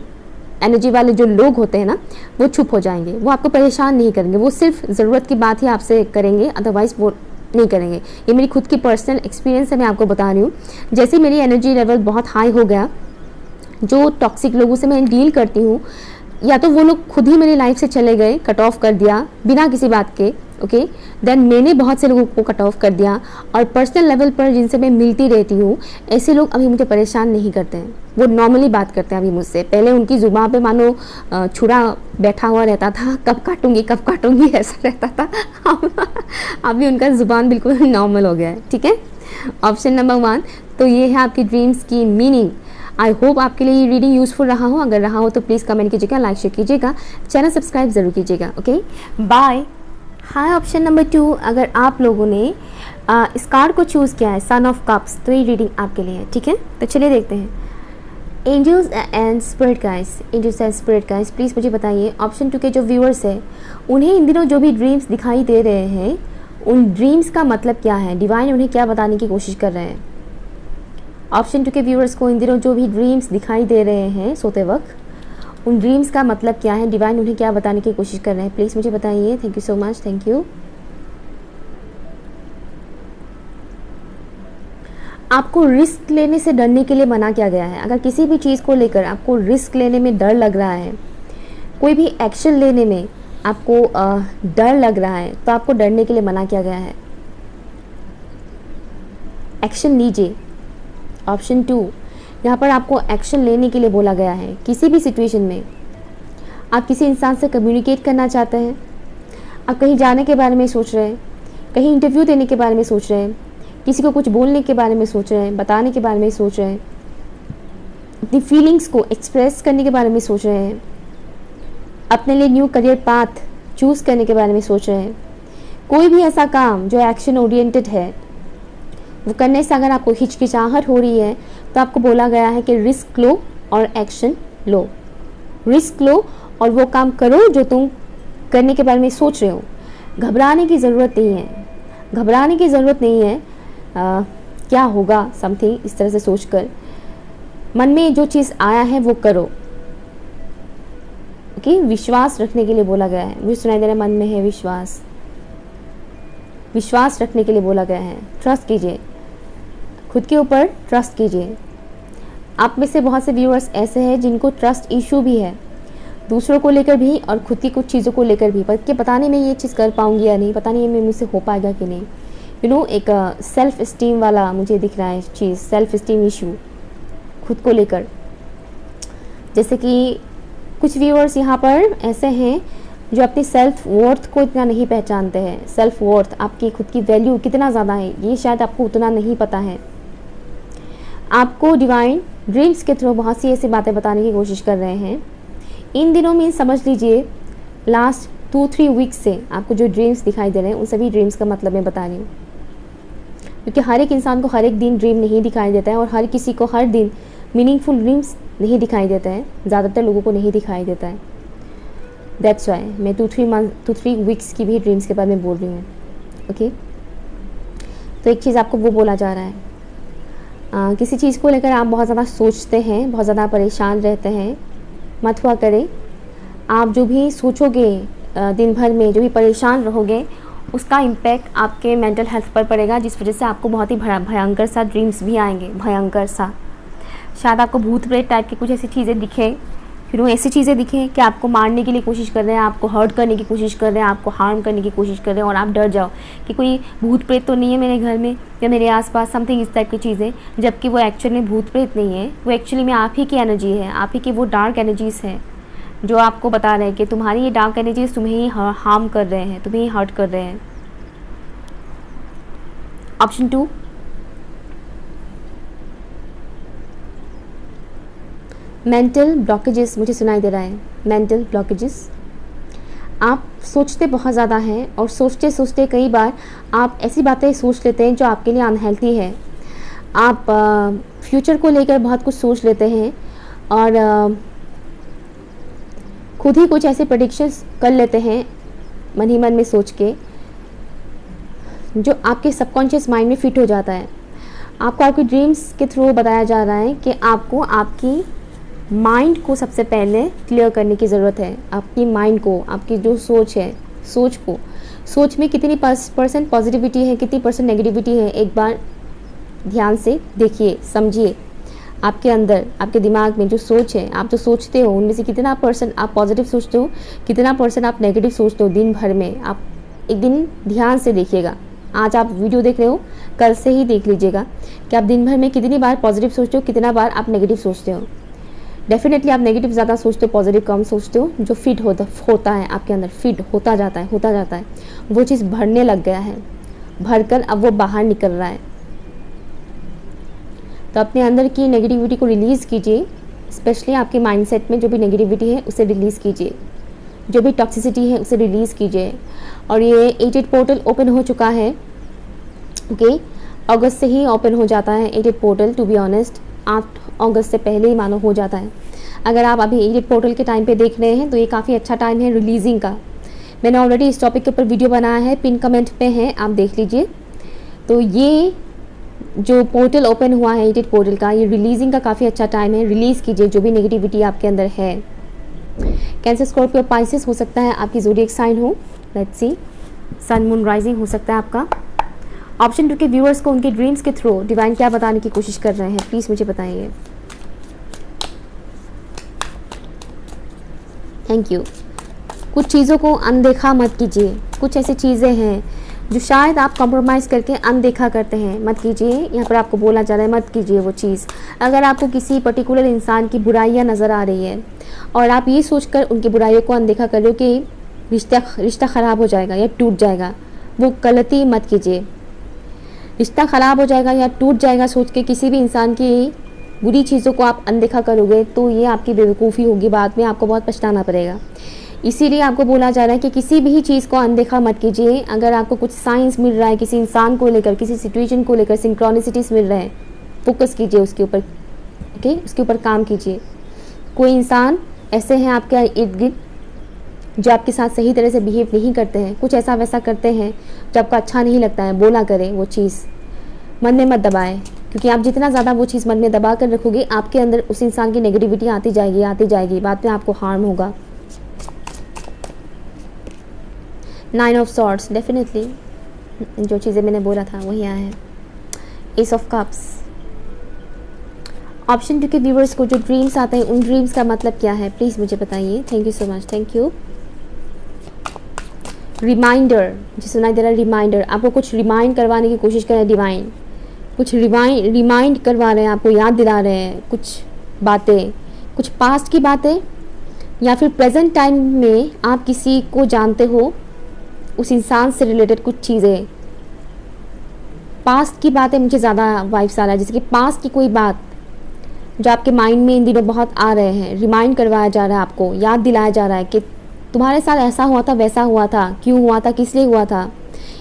A: एनर्जी वाले जो लोग होते हैं ना, वो चुप हो जाएंगे। वो आपको परेशान नहीं करेंगे, वो सिर्फ ज़रूरत की बात ही आपसे करेंगे, अदरवाइज़ वो नहीं करेंगे। ये मेरी खुद की पर्सनल एक्सपीरियंस है, मैं आपको बता रही हूँ। जैसे मेरी एनर्जी लेवल बहुत हाई हो गया, जो टॉक्सिक लोगों से मैं डील करती हूँ, या तो वो लोग खुद ही मेरी लाइफ से चले गए, कट ऑफ कर दिया बिना किसी बात के, ओके। देन मैंने बहुत से लोगों को कट ऑफ कर दिया, और पर्सनल लेवल पर जिनसे मैं मिलती रहती हूँ, ऐसे लोग अभी मुझे परेशान नहीं करते हैं। वो नॉर्मली बात करते हैं अभी मुझसे। पहले उनकी ज़ुबान पे मानो छुरा बैठा हुआ रहता था, कब काटूंगी ऐसा रहता था। अभी उनका ज़ुबान बिल्कुल नॉर्मल हो गया है, ठीक है। ऑप्शन नंबर 1, तो ये है आपकी ड्रीम्स की मीनिंग। आई होप आपके लिए ये रीडिंग यूज़फुल रहा हो। अगर रहा हो तो प्लीज़ कमेंट कीजिएगा, लाइक शेयर कीजिएगा, चैनल सब्सक्राइब ज़रूर कीजिएगा, ओके बाय। हाँ, ऑप्शन नंबर 2, अगर आप लोगों ने इस कार्ड को चूज़ किया है, सन ऑफ कप्स, तो ये रीडिंग आपके लिए है, ठीक है। तो चलिए देखते हैं। Angels and spirit guides, angels and spirit guides, please मुझे बताइए ऑप्शन 2 के जो व्यूअर्स हैं, उन्हें इन दिनों जो भी ड्रीम्स दिखाई दे रहे हैं, उन ड्रीम्स का मतलब क्या है, डिवाइन उन्हें क्या बताने की कोशिश कर रहे हैं। ऑप्शन 2 के व्यूअर्स को इन दिनों जो भी ड्रीम्स दिखाई दे रहे हैं सोते वक्त, उन ड्रीम्स का मतलब क्या है, डिवाइन उन्हें क्या बताने की कोशिश कर रहे हैं, प्लीज़ मुझे बताइए। Thank you so much, thank you. आपको रिस्क लेने से डरने के लिए मना किया गया है। अगर किसी भी चीज़ को लेकर आपको रिस्क लेने में डर लग रहा है, कोई भी एक्शन लेने में आपको डर लग रहा है, तो आपको डरने के लिए मना किया गया है। एक्शन लीजिए। ऑप्शन 2, यहाँ पर आपको एक्शन लेने के लिए बोला गया है। किसी भी सिचुएशन में आप किसी इंसान से कम्युनिकेट करना चाहते हैं, आप कहीं जाने के बारे में सोच रहे हैं, कहीं इंटरव्यू देने के बारे में सोच रहे हैं, किसी को कुछ बोलने के बारे में सोच रहे हैं, बताने के बारे में सोच रहे हैं, अपनी फीलिंग्स को एक्सप्रेस करने के बारे में सोच रहे हैं, अपने लिए न्यू करियर पाथ चूज़ करने के बारे में सोच रहे हैं, कोई भी ऐसा काम जो एक्शन ओरिएंटेड है, वो करने से अगर आपको हिचकिचाहट हो रही है, तो आपको बोला गया है कि रिस्क लो और एक्शन लो। रिस्क लो और वो काम करो जो तुम करने के बारे में सोच रहे हो। घबराने की ज़रूरत नहीं है, घबराने की ज़रूरत नहीं है। क्या होगा समथिंग इस तरह से सोचकर, मन में जो चीज़ आया है वो करो, ओके। विश्वास रखने के लिए बोला गया है। मुझे सुनाई दे रहा है मन में है विश्वास, विश्वास रखने के लिए बोला गया है। ट्रस्ट कीजिए, खुद के ऊपर ट्रस्ट कीजिए। आप में से बहुत से व्यूअर्स ऐसे हैं जिनको ट्रस्ट इशू भी है, दूसरों को लेकर भी और खुद की कुछ चीज़ों को लेकर भी, कि पता नहीं मैं ये चीज़ कर पाऊंगी या नहीं, पता नहीं ये मुझसे हो पाएगा कि नहीं। एक सेल्फ इस्टीम वाला मुझे दिख रहा है चीज़, सेल्फ इस्टीम इशू खुद को लेकर। जैसे कि कुछ व्यूअर्स यहाँ पर ऐसे हैं जो अपनी सेल्फ वर्थ को इतना नहीं पहचानते हैं। सेल्फ वर्थ, आपकी खुद की वैल्यू कितना ज़्यादा है, ये शायद आपको उतना नहीं पता है। आपको डिवाइन ड्रीम्स के थ्रू बहुत सी ऐसी बातें बताने की कोशिश कर रहे हैं इन दिनों में। समझ लीजिए लास्ट 2-3 वीक्स से आपको जो ड्रीम्स दिखाई दे रहे हैं, उन सभी ड्रीम्स का मतलब मैं बता रही हूँ, क्योंकि हर एक इंसान को हर एक दिन ड्रीम नहीं दिखाई देता है, और हर किसी को हर दिन मीनिंगफुल ड्रीम्स नहीं दिखाई देता है, ज़्यादातर लोगों को नहीं दिखाई देता है। दैट्स वाई मैं 2-3 वीक्स की भी ड्रीम्स के बारे में बोल रही हूँ, ओके। तो एक चीज़ आपको वो बोला जा रहा है, किसी चीज़ को लेकर आप बहुत ज़्यादा सोचते हैं, बहुत ज़्यादा परेशान रहते हैं, मत हुआ करें। आप जो भी सोचोगे दिन भर में, जो भी परेशान रहोगे, उसका इम्पैक्ट आपके मेंटल हेल्थ पर पड़ेगा, जिस वजह से आपको बहुत ही भयंकर सा ड्रीम्स भी आएंगे, भयंकर सा। शायद आपको भूत प्रेत टाइप की कुछ ऐसी चीज़ें दिखे, फिर वो ऐसी चीज़ें दिखें कि आपको मारने के लिए कोशिश कर रहे हैं, आपको हर्ट करने की कोशिश कर रहे हैं, आपको हार्म करने की कोशिश कर रहे हैं, और आप डर जाओ कि कोई भूत प्रेत तो नहीं है मेरे घर में या मेरे आसपास, समथिंग इस टाइप की चीज़ें। जबकि वो एक्चुअली में भूत प्रेत नहीं है, वो एक्चुअली में आप ही की एनर्जी है, आप ही की वो डार्क एनर्जीज़ हैं जो आपको बता रहे हैं कि तुम्हारी ये डार्क एनर्जीज तुम्हें ही हार्म कर रहे हैं, तुम्हें ही हर्ट कर रहे हैं। ऑप्शन 2, मेंटल ब्लॉकेजेस मुझे सुनाई दे रहा है। मेंटल ब्लॉकेजेस, आप सोचते बहुत ज़्यादा हैं और सोचते सोचते कई बार आप ऐसी बातें सोच लेते हैं जो आपके लिए अनहेल्थी है। आप फ्यूचर को लेकर बहुत कुछ सोच लेते हैं और खुद ही कुछ ऐसे प्रेडिक्शंस कर लेते हैं मन ही मन में सोच के, जो आपके सबकॉन्शियस माइंड में फिट हो जाता है। आपको आपके ड्रीम्स के थ्रू बताया जा रहा है कि आपको आपकी माइंड को सबसे पहले क्लियर करने की ज़रूरत है। आपकी माइंड को, आपकी जो सोच है, सोच में कितनी परसेंट पॉजिटिविटी है, कितनी परसेंट नेगेटिविटी है, एक बार ध्यान से देखिए, समझिए। आपके अंदर, आपके दिमाग में जो सोच है, आप जो सोचते हो उनमें से कितना परसेंट आप पॉजिटिव सोचते हो, कितना परसेंट आप नेगेटिव सोचते हो दिन भर में। आप एक दिन ध्यान से देखिएगा। आज आप वीडियो देख रहे हो, कल से ही देख लीजिएगा कि आप दिन भर में कितनी बार पॉजिटिव सोचते हो, कितना बार आप नेगेटिव सोचते हो। डेफिनेटली आप नेगेटिव ज़्यादा सोचते हो, पॉजिटिव कम सोचते हो। जो फिट होता है आपके अंदर, फिट होता जाता है, वो चीज़ भरने लग गया है, भरकर अब वो बाहर निकल रहा है। तो अपने अंदर की नेगेटिविटी को रिलीज़ कीजिए। स्पेशली आपके माइंडसेट में जो भी नेगेटिविटी है उसे रिलीज़ कीजिए, जो भी टॉक्सिसिटी है उसे रिलीज़ कीजिए। और ये 88 पोर्टल ओपन हो चुका है। ओके, अगस्त से ही ओपन हो जाता है 88 पोर्टल। टू बी ऑनेस्ट 8 अगस्त से पहले ही मानो हो जाता है। अगर आप अभी 88 पोर्टल के टाइम पे देख रहे हैं तो ये काफ़ी अच्छा टाइम है रिलीजिंग का। मैंने ऑलरेडी इस टॉपिक के ऊपर वीडियो बनाया है, पिन कमेंट पे है, आप देख लीजिए। तो ये जो पोर्टल ओपन हुआ है 88 पोर्टल का, ये रिलीजिंग का काफ़ी अच्छा टाइम है। रिलीज़ कीजिए जो भी नेगेटिविटी आपके अंदर है। कैंसर, स्कॉर्पियो, पाइसेस हो सकता है आपकी ज़ोडिएक साइन हो। Let's see, sun, moon, rising हो सकता है आपका। ऑप्शन 2 के व्यूअर्स को उनके ड्रीम्स के थ्रू डिवाइन क्या बताने की कोशिश कर रहे हैं, प्लीज़ मुझे बताइए। Thank you. कुछ चीज़ों को अनदेखा मत कीजिए। कुछ ऐसी चीज़ें हैं जो शायद आप कॉम्प्रोमाइज़ करके अनदेखा करते हैं, मत कीजिए। यहाँ पर आपको बोला जा रहा है मत कीजिए वो चीज़। अगर आपको किसी पर्टिकुलर इंसान की बुराइयाँ नज़र आ रही है और आप ये सोचकर उनकी बुराइयों को अनदेखा कर रहे हो कि रिश्ता ख़राब हो जाएगा या टूट जाएगा, वो गलती मत कीजिए। रिश्ता ख़राब हो जाएगा या टूट जाएगा सोच के किसी भी इंसान की बुरी चीज़ों को आप अनदेखा करोगे तो ये आपकी बेवकूफ़ी होगी, बाद में आपको बहुत पछताना पड़ेगा। इसीलिए आपको बोला जा रहा है कि किसी भी चीज़ को अनदेखा मत कीजिए। अगर आपको कुछ साइंस मिल रहा है किसी इंसान को लेकर, किसी सिचुएशन को लेकर, सिंक्रोनिसिटीज़ मिल रहे हैं, फोकस कीजिए उसके ऊपर। ओके, उसके ऊपर काम कीजिए। कोई इंसान ऐसे हैं आपके इर्द गिर्द जो आपके साथ सही तरह से बिहेव नहीं करते हैं, कुछ ऐसा वैसा करते हैं जो आपको अच्छा नहीं लगता है, बोला करें वो चीज़, मन में मत दबाएं। क्योंकि आप जितना ज़्यादा वो चीज़ मन में दबा कर रखोगे, आपके अंदर उस इंसान की नेगेटिविटी आती जाएगी, बाद में आपको हार्म होगा। 9 ऑफ सॉर्ड्स, डेफिनेटली जो चीज़ें मैंने बोला था वही आया है। S of cups. ऑप्शन 2 के व्यूवर्स को जो ड्रीम्स आते हैं उन ड्रीम्स का मतलब क्या है, प्लीज़ मुझे बताइए। Thank you so much, thank you. Reminder, जी सुनाई दे रहा है रिमाइंडर। आपको कुछ रिमाइंड करवाने की कोशिश कर रहे हैं डिवाइन, कुछ रिमाइंड करवा रहे हैं, आपको याद दिला रहे हैं कुछ बातें, कुछ पास्ट की बातें या फिर प्रेजेंट टाइम में आप किसी को जानते हो, उस इंसान से रिलेटेड कुछ चीज़ें। पास्ट की बातें मुझे ज़्यादा वाइब्स आ रहा है, जैसे कि पास्ट की कोई बात जो आपके माइंड में इन दिनों बहुत आ रहे हैं। रिमाइंड करवाया जा रहा है, आपको याद दिलाया जा रहा है कि तुम्हारे साथ ऐसा हुआ था, वैसा हुआ था, क्यों हुआ था, किस लिए हुआ था,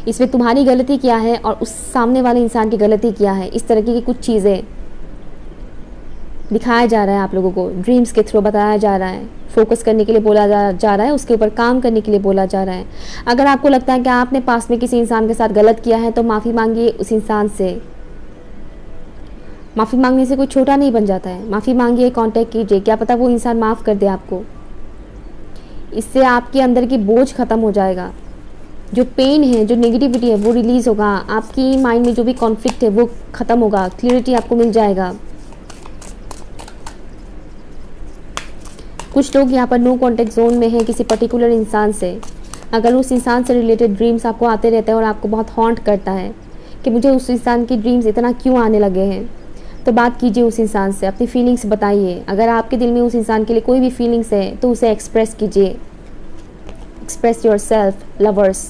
A: इसमें तुम्हारी गलती क्या है और उस सामने वाले इंसान की गलती क्या है। इस तरह की कुछ चीज़ें दिखाया जा रहा है, आप लोगों को ड्रीम्स के थ्रू बताया जा रहा है। फोकस करने के लिए बोला जा रहा है, उसके ऊपर काम करने के लिए बोला जा रहा है। अगर आपको लगता है कि आपने पास में किसी इंसान के साथ गलत किया है तो माफ़ी मांगिए उस इंसान से। माफ़ी मांगने से कोई छोटा नहीं बन जाता है। माफ़ी मांगिए, कांटेक्ट कीजिए, क्या पता वो इंसान माफ़ कर दे आपको। इससे आपके अंदर की बोझ ख़त्म हो जाएगा, जो पेन है, जो नेगेटिविटी है वो रिलीज़ होगा, आपकी माइंड में जो भी कॉन्फ्लिक्ट है वो ख़त्म होगा, क्लियरिटी आपको मिल जाएगा। कुछ लोग यहाँ पर नो कॉन्टेक्ट जोन में हैं किसी पर्टिकुलर इंसान से। अगर उस इंसान से रिलेटेड ड्रीम्स आपको आते रहते हैं और आपको बहुत हॉन्ट करता है कि मुझे उस इंसान की ड्रीम्स इतना क्यों आने लगे हैं, तो बात कीजिए उस इंसान से, अपनी फीलिंग्स बताइए। अगर आपके दिल में उस इंसान के लिए कोई भी फीलिंग्स है तो उसे एक्सप्रेस कीजिए। Express your self, lovers.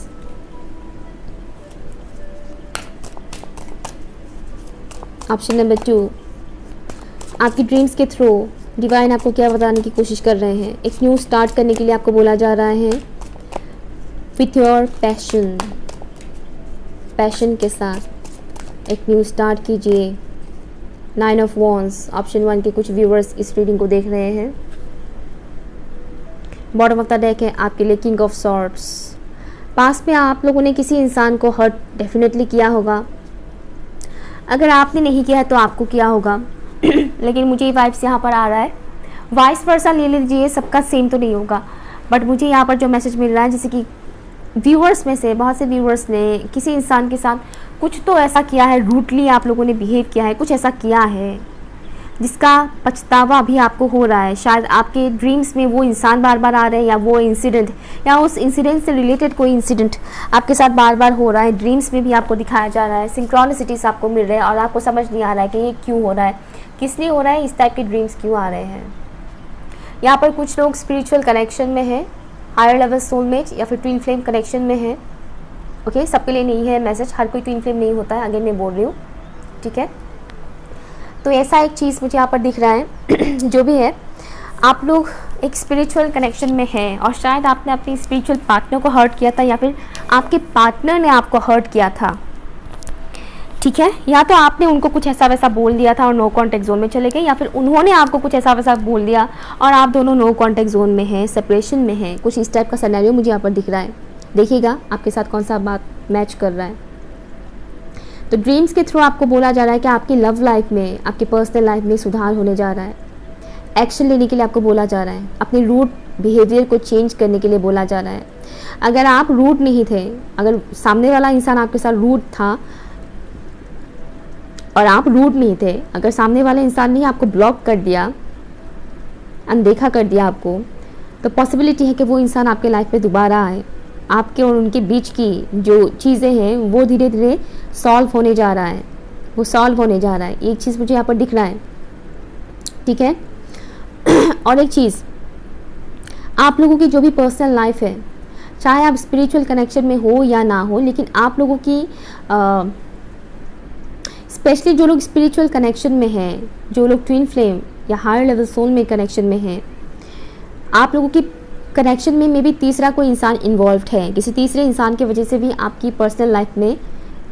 A: Option number 2, आपकी ड्रीम्स के थ्रू डिवाइन आपको क्या बताने की कोशिश कर रहे हैं। एक न्यू स्टार्ट करने के लिए आपको बोला जा रहा है। विथ योर पैशन, पैशन के साथ एक न्यू स्टार्ट कीजिए। 9 ऑफ वॉन्ड्स, ऑप्शन 1 के कुछ व्यूअर्स इस रीडिंग को देख रहे हैं। बॉटम ऑफ द डेक है आपके लिए किंग ऑफ सॉर्ड्स। पास्ट में आप लोगों ने किसी इंसान को हर्ट डेफिनेटली किया होगा, अगर आपने नहीं किया है तो आपको किया होगा लेकिन मुझे ये वाइब्स यहाँ पर आ रहा है, वाइस वर्सा ले लीजिए, सबका सेम तो नहीं होगा, बट मुझे यहाँ पर जो मैसेज मिल रहा है जैसे कि व्यूअर्स में से बहुत से व्यूअर्स ने किसी इंसान के साथ कुछ तो ऐसा किया है, रूटली आप लोगों ने बिहेव किया है, कुछ ऐसा किया है जिसका पछतावा भी आपको हो रहा है। शायद आपके ड्रीम्स में वो इंसान बार बार आ रहे हैं, या वो इंसिडेंट या उस इंसिडेंट से रिलेटेड कोई इंसिडेंट आपके साथ बार बार हो रहा है, ड्रीम्स में भी आपको दिखाया जा रहा है, सिंक्रोनिसिटीज आपको मिल रहे हैं और आपको समझ नहीं आ रहा है कि ये क्यों हो रहा है, किस लिए हो रहा है, इस टाइप के ड्रीम्स क्यों आ रहे हैं। यहाँ पर कुछ लोग स्पिरिचुअल कनेक्शन में हैं, हायर लेवल सोलमेट या फिर ट्विन फ्लेम कनेक्शन में है। ओके, सबके लिए नहीं है मैसेज, हर कोई ट्विन फ्लेम नहीं होता है, अगेन मैं बोल रही हूँ, ठीक है। तो ऐसा एक चीज़ मुझे यहाँ पर दिख रहा है जो भी है, आप लोग एक स्पिरिचुअल कनेक्शन में हैं और शायद आपने अपनी स्पिरिचुअल पार्टनर को हर्ट किया था या फिर आपके पार्टनर ने आपको हर्ट किया था, ठीक है। या तो आपने उनको कुछ ऐसा वैसा बोल दिया था और नो कॉन्टैक्ट जोन में चले गए, या फिर उन्होंने आपको कुछ ऐसा वैसा बोल दिया और आप दोनों नो कॉन्टैक्ट जोन में हैं, सेपरेशन में हैं। कुछ इस टाइप का सिनेरियो मुझे यहाँ पर दिख रहा है। देखिएगा आपके साथ कौन सा बात मैच कर रहा है। तो ड्रीम्स के थ्रू आपको बोला जा रहा है कि आपकी लव लाइफ में, आपकी पर्सनल लाइफ में सुधार होने जा रहा है। एक्शन लेने के लिए आपको बोला जा रहा है, अपने रूट बिहेवियर को चेंज करने के लिए बोला जा रहा है। अगर आप रूट नहीं थे, अगर सामने वाला इंसान आपके साथ रूट था और आप रूट नहीं थे, अगर सामने वाले इंसान ने आपको ब्लॉक कर दिया, अनदेखा कर दिया आपको, तो पॉसिबिलिटी है कि वो इंसान आपके लाइफ में दोबारा आए। आपके और उनके बीच की जो चीज़ें हैं वो धीरे धीरे सॉल्व होने जा रहा है, वो सॉल्व होने जा रहा है। एक चीज़ मुझे यहाँ पर दिख रहा है, ठीक है। और एक चीज़, आप लोगों की जो भी पर्सनल लाइफ है, चाहे आप स्पिरिचुअल कनेक्शन में हो या ना हो, लेकिन आप लोगों की स्पेशली जो लोग स्पिरिचुअल कनेक्शन में हैं, जो लोग ट्विन फ्लेम या हायर लेवल सोल में कनेक्शन में हैं, आप लोगों की कनेक्शन में मे बी तीसरा कोई इंसान इन्वॉल्व्ड है। किसी तीसरे इंसान की वजह से भी आपकी पर्सनल लाइफ में,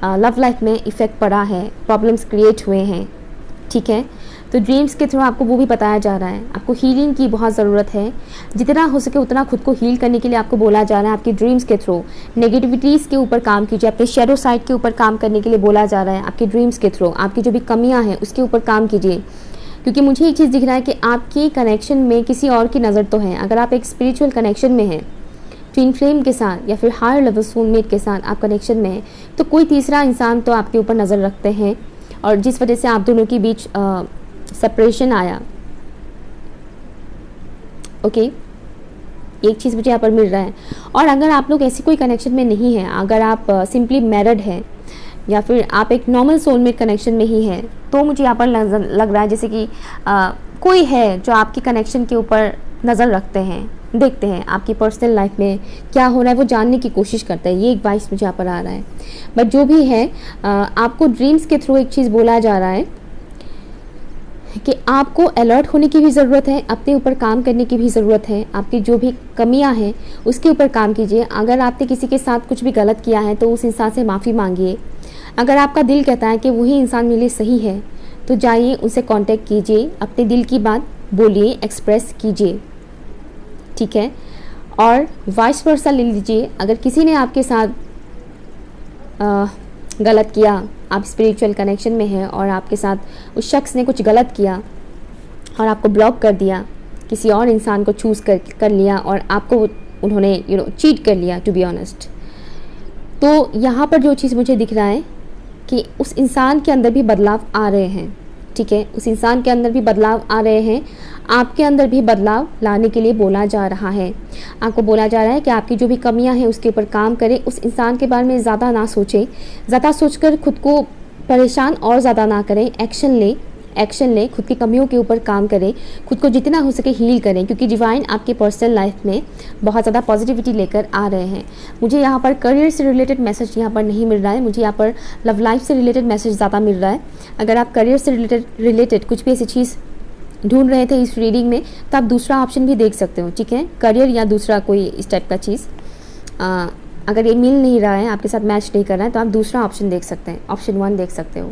A: लव लाइफ में इफ़ेक्ट पड़ा है, प्रॉब्लम्स क्रिएट हुए हैं, ठीक है। तो ड्रीम्स के थ्रू आपको वो भी बताया जा रहा है, आपको हीलिंग की बहुत ज़रूरत है। जितना हो सके उतना खुद को हील करने के लिए आपको बोला जा रहा है। आपकी ड्रीम्स के थ्रू नेगेटिविटीज़ के ऊपर काम कीजिए, अपने शेडो साइड के ऊपर काम करने के लिए बोला जा रहा है। आपके ड्रीम्स के थ्रू आपकी जो भी कमियाँ हैं उसके ऊपर काम कीजिए, क्योंकि मुझे एक चीज़ दिख रहा है कि आपकी कनेक्शन में किसी और की नज़र तो है। अगर आप एक स्पिरिचुअल कनेक्शन में हैं, ट्विन फ्लेम के साथ या फिर हायर लेवल सोलमेट के साथ आप कनेक्शन में हैं, तो कोई तीसरा इंसान तो आपके ऊपर नज़र रखते हैं और जिस वजह से आप दोनों के बीच सेपरेशन आया। ओके, एक चीज़ मुझे यहाँ पर मिल रहा है। और अगर आप लोग ऐसी कोई कनेक्शन में नहीं हैं, अगर आप सिंपली मैरिड हैं या फिर आप एक नॉर्मल सोलमेट कनेक्शन में ही हैं, तो मुझे यहाँ पर लग रहा है जैसे कि कोई है जो आपकी कनेक्शन के ऊपर नज़र रखते हैं, देखते हैं आपकी पर्सनल लाइफ में क्या हो रहा है, वो जानने की कोशिश करते हैं। ये एक वाइस मुझे यहाँ पर आ रहा है। बट जो भी है, आपको ड्रीम्स के थ्रू एक चीज़ बोला जा रहा है कि आपको अलर्ट होने की भी ज़रूरत है, अपने ऊपर काम करने की भी ज़रूरत है। आपकी जो भी कमियां हैं उसके ऊपर काम कीजिए। अगर आपने किसी के साथ कुछ भी गलत किया है तो उस इंसान से माफ़ी मांगिए। अगर आपका दिल कहता है कि वही इंसान मेरे लिए सही है, तो जाइए उनसे कांटेक्ट कीजिए, अपने दिल की बात बोलिए, एक्सप्रेस कीजिए, ठीक है। और वाइस वर्सा ले लीजिए, अगर किसी ने आपके साथ गलत किया, आप स्पिरिचुअल कनेक्शन में हैं और आपके साथ उस शख्स ने कुछ गलत किया और आपको ब्लॉक कर दिया, किसी और इंसान को चूज़ कर लिया और आपको उन्होंने चीट कर लिया, टू बी ऑनेस्ट, तो यहाँ पर जो चीज़ मुझे दिख रहा है कि उस इंसान के अंदर भी बदलाव आ रहे हैं, ठीक है। उस इंसान के अंदर भी बदलाव आ रहे हैं, आपके अंदर भी बदलाव लाने के लिए बोला जा रहा है। आपको बोला जा रहा है कि आपकी जो भी कमियां हैं उसके ऊपर काम करें, उस इंसान के बारे में ज़्यादा ना सोचें, ज़्यादा सोचकर खुद को परेशान और ज़्यादा ना करें, एक्शन लें, खुद की कमियों के ऊपर काम करें, खुद को जितना हो सके हील करें, क्योंकि डिवाइन आपके पर्सनल लाइफ में बहुत ज़्यादा पॉजिटिविटी लेकर आ रहे हैं। मुझे यहाँ पर करियर से रिलेटेड मैसेज यहाँ पर नहीं मिल रहा है, मुझे यहाँ पर लव लाइफ से रिलेटेड मैसेज ज़्यादा मिल रहा है। अगर आप करियर से रिलेटेड कुछ भी ऐसी चीज़ ढूंढ रहे थे इस रीडिंग में, तो आप दूसरा ऑप्शन भी देख सकते हो, ठीक है। करियर या दूसरा कोई इस टाइप का चीज़, अगर ये मिल नहीं रहा है, आपके साथ मैच नहीं कर रहा है, तो आप दूसरा ऑप्शन देख सकते हैं, ऑप्शन 1 देख सकते हो।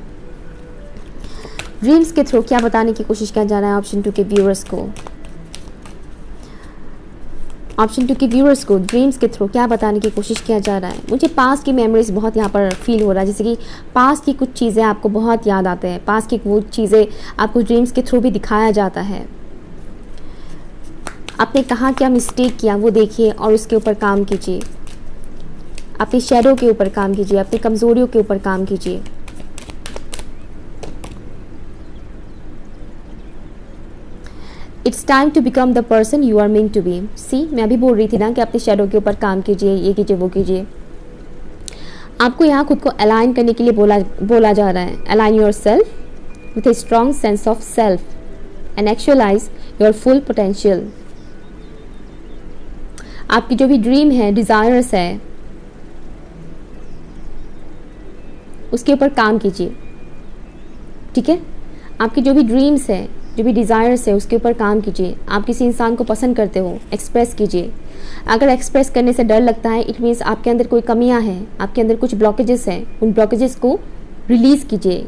A: ड्रीम्स के थ्रू क्या बताने की कोशिश किया जा रहा है ऑप्शन 2 के व्यूअर्स को? ऑप्शन 2 के व्यूअर्स को ड्रीम्स के थ्रू क्या बताने की कोशिश किया जा रहा है? मुझे पास्ट की मेमोरीज बहुत यहाँ पर फील हो रहा है, जैसे कि पास्ट की कुछ चीज़ें आपको बहुत याद आते हैं, पास्ट की वो चीज़ें आपको ड्रीम्स के थ्रू भी दिखाया जाता है। आपने कहाँ क्या मिस्टेक किया वो देखिए और उसके ऊपर काम कीजिए, अपनी शैडो के ऊपर काम कीजिए, अपनी कमज़ोरियों के ऊपर काम कीजिए। It's time to become the person you are meant to be. See, मैं अभी बोल रही थी ना कि अपने शैडो के ऊपर काम कीजिए, ये कीजिए वो कीजिए। आपको यहाँ खुद को अलाइन करने के लिए बोला जा रहा है। Align your self with a strong sense of self and actualise your full potential. आपकी जो भी ड्रीम है, डिज़ायर्स है, उसके ऊपर काम कीजिए, ठीक है? आपकी जो भी ड्रीम्स है, जो भी डिज़ायर्स है, उसके ऊपर काम कीजिए। आप किसी इंसान को पसंद करते हो, एक्सप्रेस कीजिए। अगर एक्सप्रेस करने से डर लगता है, इट मीन्स आपके अंदर कोई कमियां हैं, आपके अंदर कुछ ब्लॉकेजेस हैं। उन ब्लॉकेजेस को रिलीज़ कीजिए,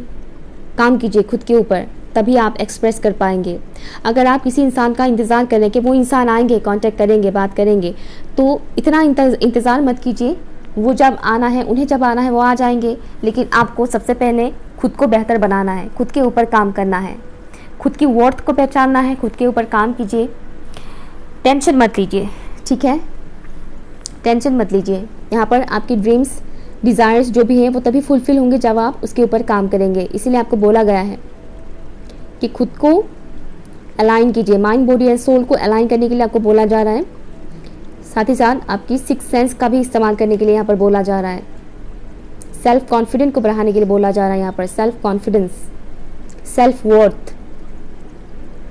A: काम कीजिए खुद के ऊपर, तभी आप एक्सप्रेस कर पाएंगे। अगर आप किसी इंसान का इंतज़ार करें कि वो इंसान आएंगे, कांटेक्ट करेंगे, बात करेंगे, तो इतना इंतज़ार मत कीजिए। वो जब आना है, उन्हें जब आना है वो आ जाएंगे, लेकिन आपको सबसे पहले खुद को बेहतर बनाना है, खुद के ऊपर काम करना है, खुद की वर्थ को पहचानना है, खुद के ऊपर काम कीजिए। टेंशन मत लीजिए, ठीक है? टेंशन मत लीजिए। यहाँ पर आपकी ड्रीम्स, डिज़ायर्स जो भी हैं वो तभी फुलफ़िल होंगे जब आप उसके ऊपर काम करेंगे। इसीलिए आपको बोला गया है कि खुद को अलाइन कीजिए, माइंड, बॉडी एंड सोल को अलाइन करने के लिए आपको बोला जा रहा है। साथ ही साथ आपकी सिक्स सेंस का भी इस्तेमाल करने के लिए यहाँ पर बोला जा रहा है। सेल्फ कॉन्फिडेंस को बढ़ाने के लिए बोला जा रहा है यहाँ पर। Self confidence, self worth,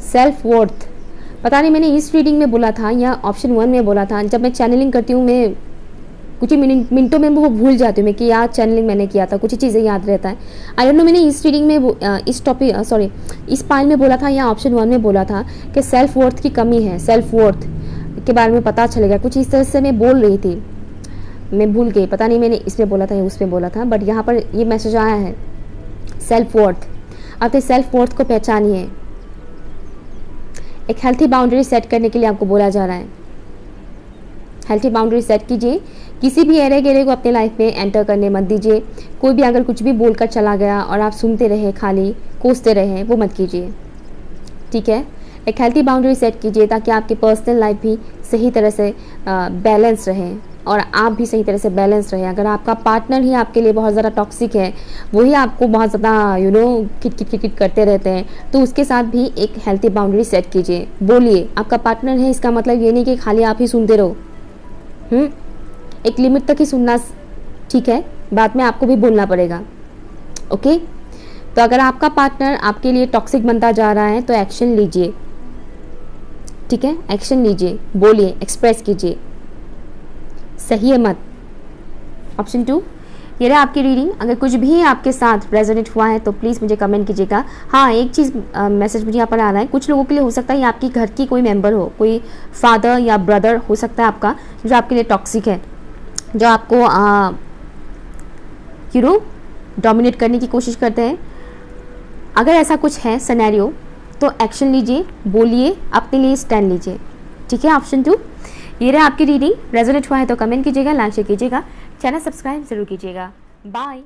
A: self worth. पता नहीं मैंने इस रीडिंग में बोला था या ऑप्शन 1 में बोला था। जब मैं चैनलिंग करती हूँ, मैं कुछ ही मिनटों में वो भूल जाती हूँ मैं कि यार चैनलिंग मैंने किया था, कुछ ही चीज़ें याद रहता है। आई डोंट नो मैंने इस रीडिंग में इस पाइल में बोला था या ऑप्शन 1 में बोला था कि सेल्फ वर्थ की कमी है, सेल्फ वर्थ के बारे में पता चलेगा, कुछ इस तरह से मैं बोल रही थी, मैं भूल गई। पता नहीं मैंने इसमें बोला था या उसमें बोला था, बट यहाँ पर ये मैसेज आया है, सेल्फ वर्थ। अपने सेल्फ वर्थ को पहचानिए। एक हेल्थी बाउंड्री सेट करने के लिए आपको बोला जा रहा है। हेल्थी बाउंड्री सेट कीजिए। किसी भी एरे गेरे को अपने लाइफ में एंटर करने मत दीजिए। कोई भी अगर कुछ भी बोलकर चला गया और आप सुनते रहे, खाली कोसते रहे, वो मत कीजिए, ठीक है? एक हेल्थी बाउंड्री सेट कीजिए ताकि आपकी पर्सनल लाइफ भी सही तरह से बैलेंस रहे और आप भी सही तरह से बैलेंस रहे। अगर आपका पार्टनर ही आपके लिए बहुत ज़्यादा टॉक्सिक है, वही आपको बहुत ज़्यादा किट करते रहते हैं, तो उसके साथ भी एक हेल्थी बाउंड्री सेट कीजिए। बोलिए, आपका पार्टनर है, इसका मतलब ये नहीं कि खाली आप ही सुनते रहो। एक लिमिट तक ही सुनना ठीक है, बाद में आपको भी बोलना पड़ेगा, ओके? तो अगर आपका पार्टनर आपके लिए टॉक्सिक बनता जा रहा है तो एक्शन लीजिए, ठीक है? एक्शन लीजिए, बोलिए, एक्सप्रेस कीजिए, सही है मत। ऑप्शन 2, ये रहा आपकी रीडिंग। अगर कुछ भी आपके साथ रेजोनेट हुआ है तो प्लीज़ मुझे कमेंट कीजिएगा। हाँ, एक चीज़ मैसेज मुझे यहाँ पर आ रहा है, कुछ लोगों के लिए हो सकता है ये आपकी घर की कोई मेंबर हो, कोई फादर या ब्रदर हो सकता है आपका, जो आपके लिए टॉक्सिक है, जो आपको डोमिनेट करने की कोशिश करते हैं। अगर ऐसा कुछ है सिनेरियो तो एक्शन लीजिए, बोलिए, अपने लिए स्टैंड लीजिए, ठीक है? ऑप्शन 2, ये रहा आपकी रीडिंग। रेजोनेट हुआ है तो कमेंट कीजिएगा, लाइक शेयर कीजिएगा, चैनल सब्सक्राइब जरूर कीजिएगा। बाय।